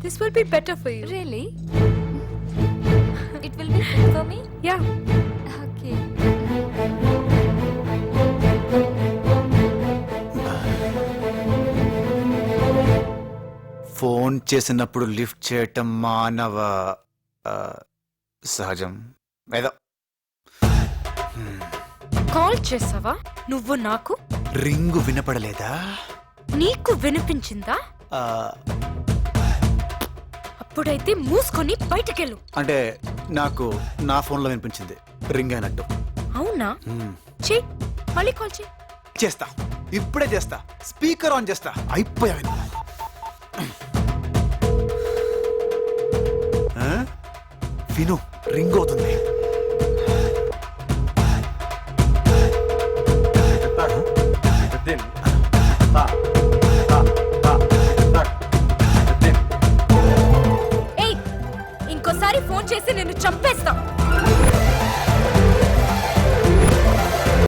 This will be better for you. Really? It will be good for me? Yeah. Okay. Phone చేసినప్పుడు lift చేయటం మానవ సహజం ఏదో call చేసావా నువ్వు నాకు? రింగు వినపడలేదా? నీకు వినిపించిందా? ఆ, అప్పుడైతే మూసుకొని బయటకెళ్ళు. అంటే నాకు నా ఫోన్లో వినిపించింది రింగ్ అయినట్టు. అవునా? మ్మ్. చెయ్, మళ్ళీ కాల్ చెయ్. చేస్తా, ఇప్పుడే చేస్తా. స్పీకర్ ఆన్ చేస్తా. అయిపోయావు. విను, రింగ్ అవుతుంది. ఏయ్, ఇంకోసారి ఫోన్ చేసి నిన్ను చంపేస్తా.